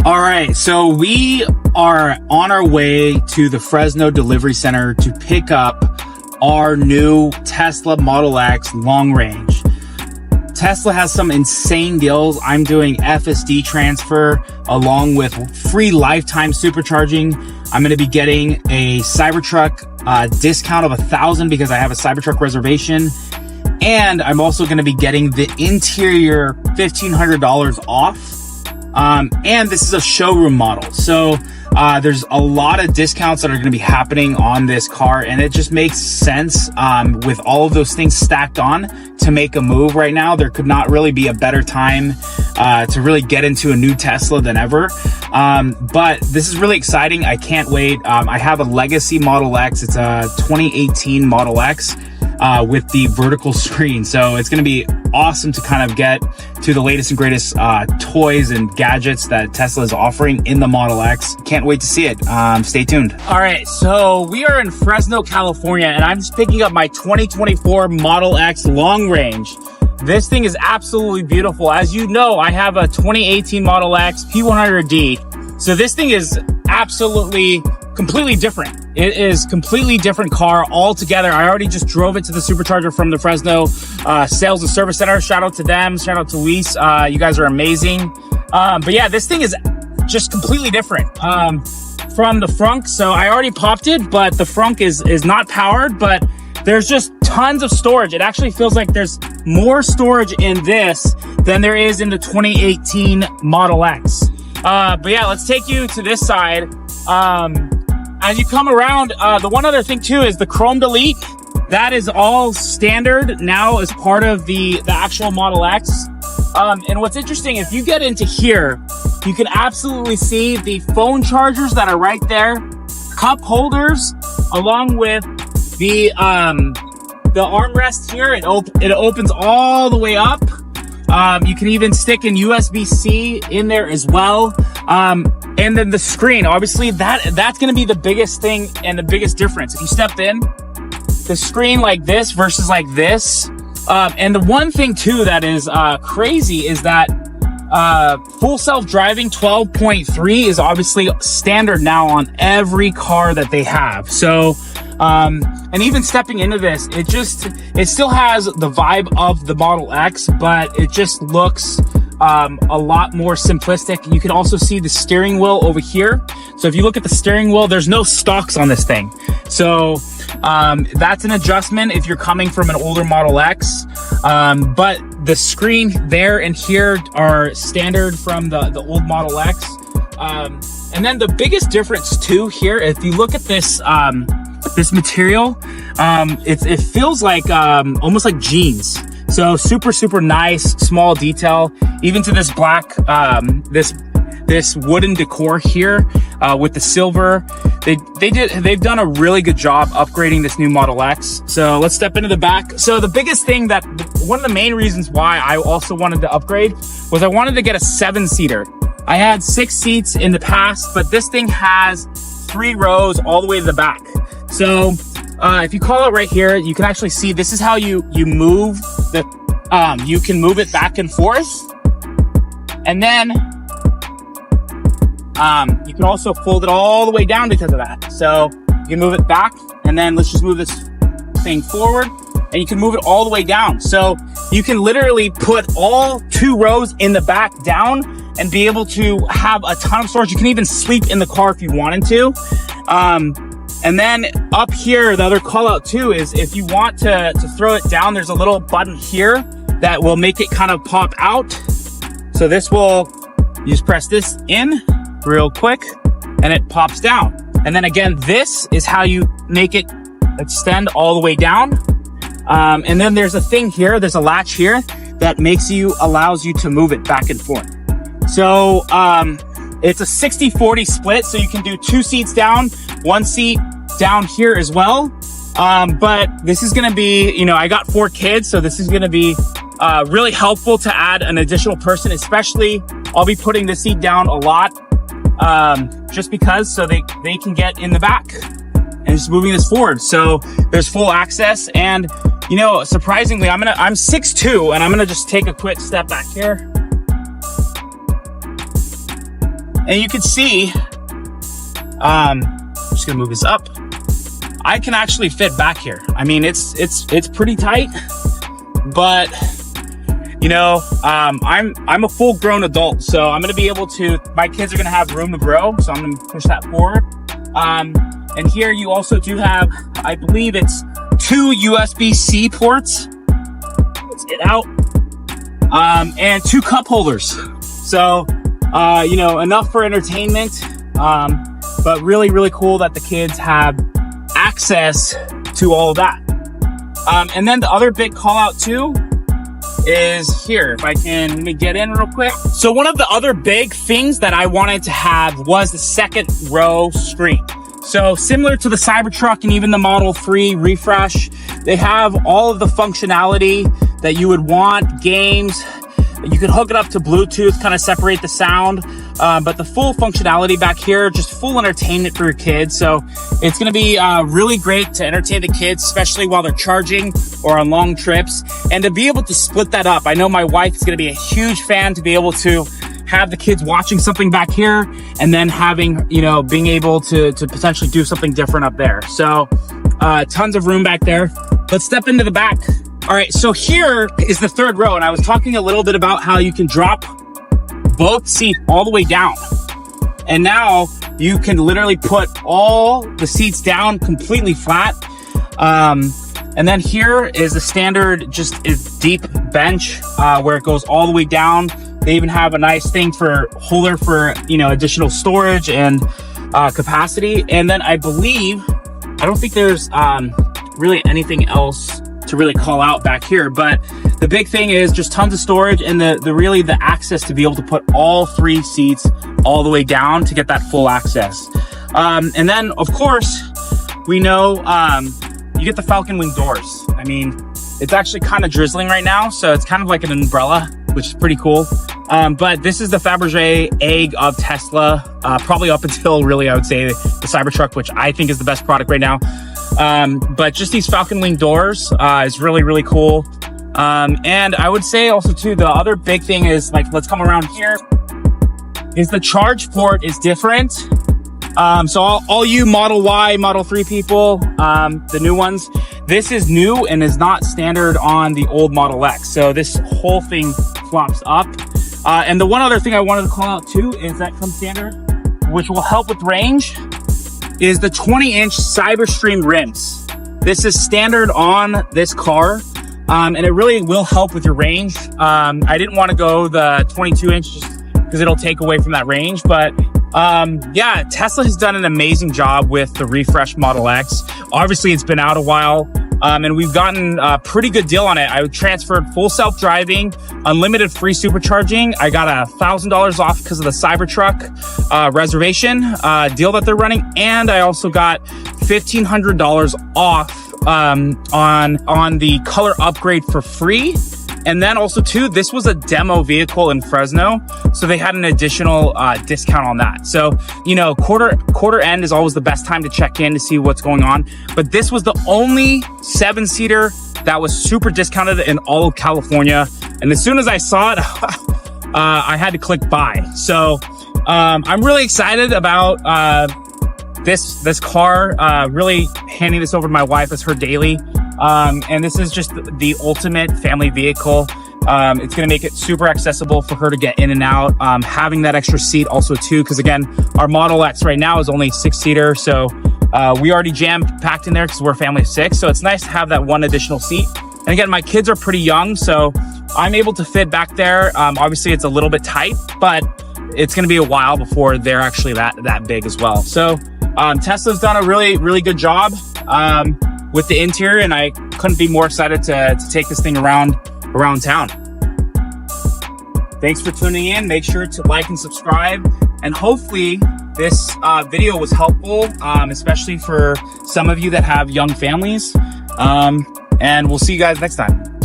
All right, so we are on our way to the Fresno delivery center to pick up our new Tesla Model X long range. Tesla has some insane deals. I'm doing FSD transfer along with free lifetime supercharging. I'm going to be getting a Cybertruck discount of $1,000 because I have a Cybertruck reservation. And I'm also going to be getting the interior $1,500 off. And this is a showroom model. So there's a lot of discounts that are going to be happening on this car, and it just makes sense with all of those things stacked on to make a move right now. There could not really be a better time to really get into a new Tesla than ever. But this is really exciting. I can't wait. I have a legacy Model X. It's a 2018 Model X with the vertical screen. So it's going to be awesome to kind of get to the latest and greatest toys and gadgets that Tesla is offering in the Model X. Can't wait to see it. Stay tuned. All right, so we are in Fresno, California, and I'm just picking up my 2024 Model X long range. This thing is absolutely beautiful. As you know, I have a 2018 Model X P100D. So this thing is absolutely completely different. It is completely different car altogether. I already just drove it to the supercharger from the Fresno sales and service center. Shout out to them. Shout out to Luis. You guys are amazing. But yeah, this thing is just completely different from the frunk. So I already popped it, but the frunk is not powered, but there's just tons of storage. It actually feels like there's more storage in this than there is in the 2018 Model X. But yeah, let's take you to this side. As you come around, the one other thing too is the Chrome Delete. That is all standard now as part of the actual Model X. And what's interesting, if you get into here, you can absolutely see the phone chargers that are right there, cup holders, along with the armrest here. It opens all the way up. You can even stick in USB-C in there as well. And then the screen, obviously that's going to be the biggest thing and the biggest difference. If you step in, the screen like this versus like this. And the one thing too that is crazy is that full self-driving 12.3 is obviously standard now on every car that they have. So and even stepping into this, it still has the vibe of the Model X, but it just looks a lot more simplistic. You can also see the steering wheel over here. So if you look at the steering wheel, there's no stalks on this thing. So that's an adjustment if you're coming from an older Model X. But the screen there and here are standard from the old Model X. And then the biggest difference too here, if you look at this this material, it feels like almost like jeans. So super nice, small detail, even to this black, this wooden decor here with the silver. They've done a really good job upgrading this new Model X. So let's step into the back. So the biggest thing one of the main reasons why I also wanted to upgrade was I wanted to get a 7-seater. I had 6 seats in the past, but this thing has 3 rows all the way to the back. So if you call it right here, you can actually see this is how you move you can move it back and forth. And then you can also fold it all the way down because of that. So you can move it back, and then let's just move this thing forward, and you can move it all the way down. So you can literally put all 2 rows in the back down and be able to have a ton of storage. You can even sleep in the car if you wanted to. And then up here, the other call out too is if you want to throw it down, there's a little button here that will make it kind of pop out. So you just press this in real quick and it pops down. And then again, this is how you make it extend all the way down. And then there's a thing here, there's a latch here that allows you to move it back and forth. So it's a 60-40 split, so you can do 2 seats down, 1 seat down here as well. But this is going to be, I got 4 kids, so this is going to be really helpful to add an additional person, especially I'll be putting the seat down a lot just because so they can get in the back and just moving this forward. So there's full access, and surprisingly, I'm 6'2", and I'm gonna just take a quick step back here. And you can see, I'm just gonna move this up. I can actually fit back here. I mean, it's pretty tight, but you know, I'm a full grown adult, so I'm gonna be able to, my kids are gonna have room to grow, so I'm gonna push that forward. And here you also do have, I believe it's 2 USB-C ports. Let's get out. And 2 cup holders. So, you know, enough for entertainment, but really, really cool that the kids have access to all of that. And then the other big call out too is here. If I can, let me get in real quick. So one of the other big things that I wanted to have was the second row screen. So similar to the Cybertruck and even the Model 3 refresh, they have all of the functionality that you would want, games. You can hook it up to Bluetooth, kind of separate the sound, but the full functionality back here, just full entertainment for your kids. So it's going to be really great to entertain the kids, especially while they're charging or on long trips, and to be able to split that up. I know my wife is going to be a huge fan to be able to have the kids watching something back here and then having, you know, being able to potentially do something different up there. So tons of room back there. Let's step into the back. All right, so here is the third row, and I was talking a little bit about how you can drop both seats all the way down. And now you can literally put all the seats down completely flat. And then here is a standard, just a deep bench where it goes all the way down. They even have a nice thing for holder for, you know, additional storage and capacity. And then I believe, I don't think there's really anything else to really call out back here, but the big thing is just tons of storage and the really the access to be able to put all 3 seats all the way down to get that full access. And then of course we know you get the Falcon Wing doors. I mean, it's actually kind of drizzling right now, so it's kind of like an umbrella, which is pretty cool. But this is the Fabergé egg of Tesla, probably up until really, I would say, the Cybertruck, which I think is the best product right now. But just these Falcon Wing doors is really, really cool. And I would say also too, the other big thing is, like, let's come around here, is the charge port is different. So all you Model Y, Model 3 people, the new ones, this is new and is not standard on the old Model X. So this whole thing flops up. And the one other thing I wanted to call out too is that from standard, which will help with range, is the 20-inch Cyberstream rims. This is standard on this car, and it really will help with your range. I didn't want to go the 22-inch just because it'll take away from that range, but yeah, Tesla has done an amazing job with the refresh Model X. Obviously, it's been out a while, and we've gotten a pretty good deal on it. I transferred full self-driving, unlimited free supercharging. I got $1,000 off because of the Cybertruck reservation deal that they're running, and I also got $1,500 off on the color upgrade for free. And then also too, this was a demo vehicle in Fresno, so they had an additional discount on that. So, you know, quarter end is always the best time to check in to see what's going on. But this was the only 7-seater that was super discounted in all of California. And as soon as I saw it, I had to click buy. So I'm really excited about this car, really handing this over to my wife as her daily. And this is just the ultimate family vehicle. It's going to make it super accessible for her to get in and out. Having that extra seat also too, because again, our Model X right now is only 6-seater. So we already jam-packed in there because we're a family of 6. So it's nice to have that one additional seat. And again, my kids are pretty young, so I'm able to fit back there. Obviously, it's a little bit tight, but it's going to be a while before they're actually that big as well. So Tesla's done a really, really good job with the interior, and I couldn't be more excited to take this thing around town. Thanks for tuning in. Make sure to like and subscribe, and hopefully this video was helpful, especially for some of you that have young families. And we'll see you guys next time.